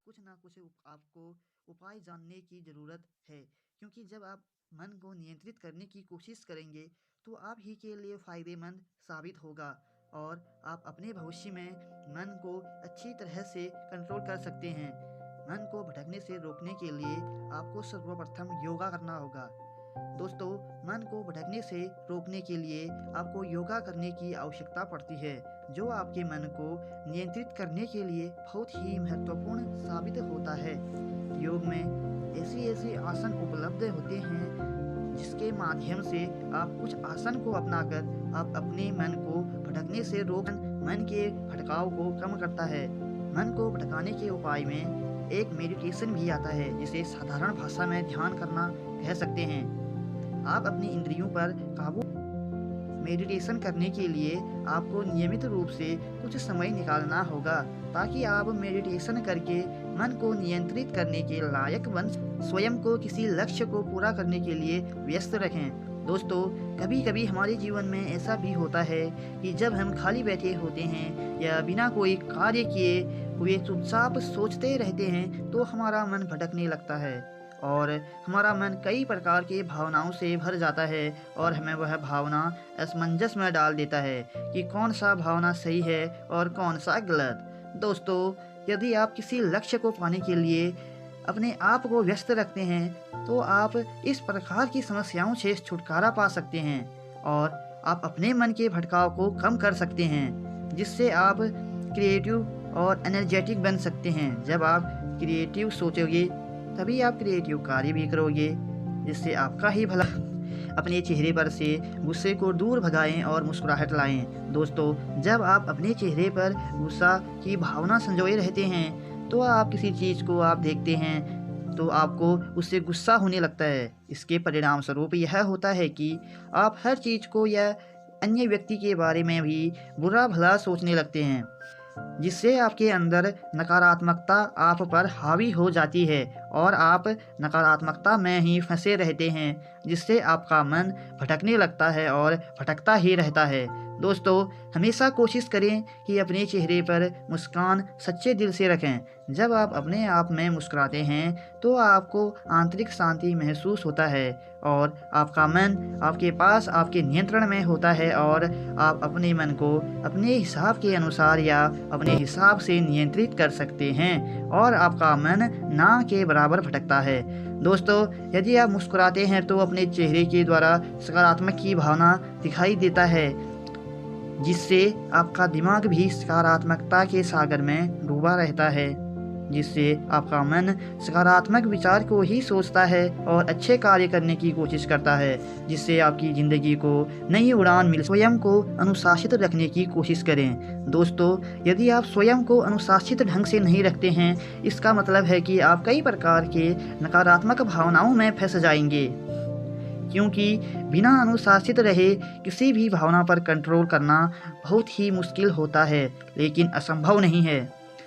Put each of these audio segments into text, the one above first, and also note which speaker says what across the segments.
Speaker 1: कुछ ना कुछ आपको उपाय जानने की ज़रूरत है, क्योंकि जब आप मन को नियंत्रित करने की कोशिश करेंगे तो आप ही के लिए फ़ायदेमंद साबित होगा और आप अपने भविष्य में मन को अच्छी तरह से कंट्रोल कर सकते हैं। मन को भटकने से रोकने के लिए आपको सर्वप्रथम योगा करना होगा। दोस्तों, मन को भटकने से रोकने के लिए आपको योगा करने की आवश्यकता पड़ती है, जो आपके मन को नियंत्रित करने के लिए बहुत ही महत्वपूर्ण साबित होता है। योग में ऐसी आसन उपलब्ध होते हैं जिसके माध्यम से आप कुछ आसन को अपनाकर आप अपने मन को भटकने से रोक मन के भटकाव को कम करता है। मन को भटकाने के उपाय में एक मेडिटेशन भी आता है, जिसे साधारण भाषा में ध्यान करना कह सकते हैं। आप अपनी इंद्रियों पर काबू मेडिटेशन करने के लिए आपको नियमित रूप से कुछ समय निकालना होगा, ताकि आप मेडिटेशन करके मन को नियंत्रित करने के लायक बन स्वयं को किसी लक्ष्य को पूरा करने के लिए व्यस्त रखें। दोस्तों, कभी कभी हमारे जीवन में ऐसा भी होता है कि जब हम खाली बैठे होते हैं या बिना कोई कार्य किए हुए चुपचाप सोचते रहते हैं तो हमारा मन भटकने लगता है और हमारा मन कई प्रकार के भावनाओं से भर जाता है और हमें वह भावना असमंजस में डाल देता है कि कौन सा भावना सही है और कौन सा गलत। दोस्तों, यदि आप किसी लक्ष्य को पाने के लिए अपने आप को व्यस्त रखते हैं तो आप इस प्रकार की समस्याओं से छुटकारा पा सकते हैं और आप अपने मन के भटकाव को कम कर सकते हैं, जिससे आप क्रिएटिव और एनर्जेटिक बन सकते हैं। जब आप क्रिएटिव सोचोगे तभी आप क्रिएटिव कार्य भी करोगे, जिससे आपका ही भला। अपने चेहरे पर से गुस्से को दूर भगाएं और मुस्कुराहट लाएं। दोस्तों, जब आप अपने चेहरे पर गुस्सा की भावना संजोए रहते हैं तो आप किसी चीज़ को आप देखते हैं तो आपको उससे गुस्सा होने लगता है। इसके परिणाम स्वरूप यह होता है कि आप हर चीज़ को या अन्य व्यक्ति के बारे में भी बुरा भला सोचने लगते हैं, जिससे आपके अंदर नकारात्मकता आप पर हावी हो जाती है और आप नकारात्मकता में ही फंसे रहते हैं, जिससे आपका मन भटकने लगता है और भटकता ही रहता है। दोस्तों, हमेशा कोशिश करें कि अपने चेहरे पर मुस्कान सच्चे दिल से रखें। जब आप अपने आप में मुस्कुराते हैं तो आपको आंतरिक शांति महसूस होता है और आपका मन आपके पास आपके नियंत्रण में होता है और आप अपने मन को अपने हिसाब के अनुसार या अपने हिसाब से नियंत्रित कर सकते हैं और आपका मन ना के बराबर भटकता है। दोस्तों, यदि आप मुस्कुराते हैं तो अपने चेहरे के द्वारा सकारात्मक की भावना दिखाई देता है, जिससे आपका दिमाग भी सकारात्मकता के सागर में डूबा रहता है, जिससे आपका मन सकारात्मक विचार को ही सोचता है और अच्छे कार्य करने की कोशिश करता है, जिससे आपकी ज़िंदगी को नई उड़ान मिल। स्वयं को अनुशासित रखने की कोशिश करें। दोस्तों, यदि आप स्वयं को अनुशासित ढंग से नहीं रखते हैं, इसका मतलब है कि आप कई प्रकार के नकारात्मक भावनाओं में फंस जाएंगे, क्योंकि बिना अनुशासित रहे किसी भी भावना पर कंट्रोल करना बहुत ही मुश्किल होता है, लेकिन असंभव नहीं है।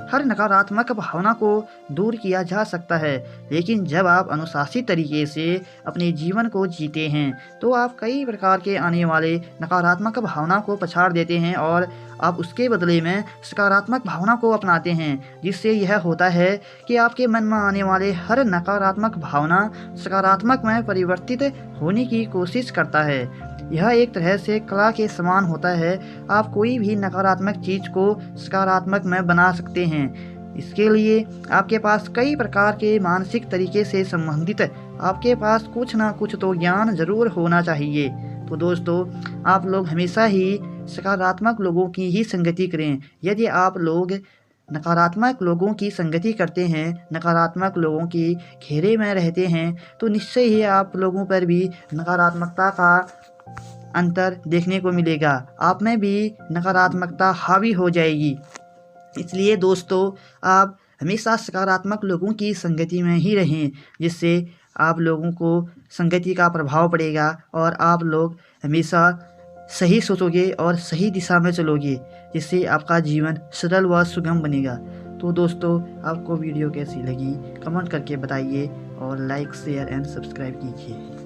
Speaker 1: हर नकारात्मक भावना को दूर किया जा सकता है, लेकिन जब आप अनुशासित तरीके से अपने जीवन को जीते हैं तो आप कई प्रकार के आने वाले नकारात्मक भावना को पछाड़ देते हैं और आप उसके बदले में सकारात्मक भावना को अपनाते हैं, जिससे यह होता है कि आपके मन में आने वाले हर नकारात्मक भावना सकारात्मक में परिवर्तित होने की कोशिश करता है। यह एक तरह से कला के समान होता है। आप कोई भी नकारात्मक चीज़ को सकारात्मक में बना सकते हैं। इसके लिए आपके पास कई प्रकार के मानसिक तरीके से संबंधित आपके पास कुछ ना कुछ तो ज्ञान जरूर होना चाहिए। तो दोस्तों, आप लोग हमेशा ही सकारात्मक लोगों की ही संगति करें। यदि आप लोग नकारात्मक लोगों की संगति करते हैं, नकारात्मक लोगों की घेरे में रहते हैं, तो निश्चय ही आप लोगों पर भी नकारात्मकता का अंतर देखने को मिलेगा। आप में भी नकारात्मकता हावी हो जाएगी। इसलिए दोस्तों, आप हमेशा सकारात्मक लोगों की संगति में ही रहें, जिससे आप लोगों को संगति का प्रभाव पड़ेगा और आप लोग हमेशा सही सोचोगे और सही दिशा में चलोगे, जिससे आपका जीवन सरल व सुगम बनेगा। तो दोस्तों, आपको वीडियो कैसी लगी कमेंट करके बताइए और लाइक शेयर एंड सब्सक्राइब कीजिए।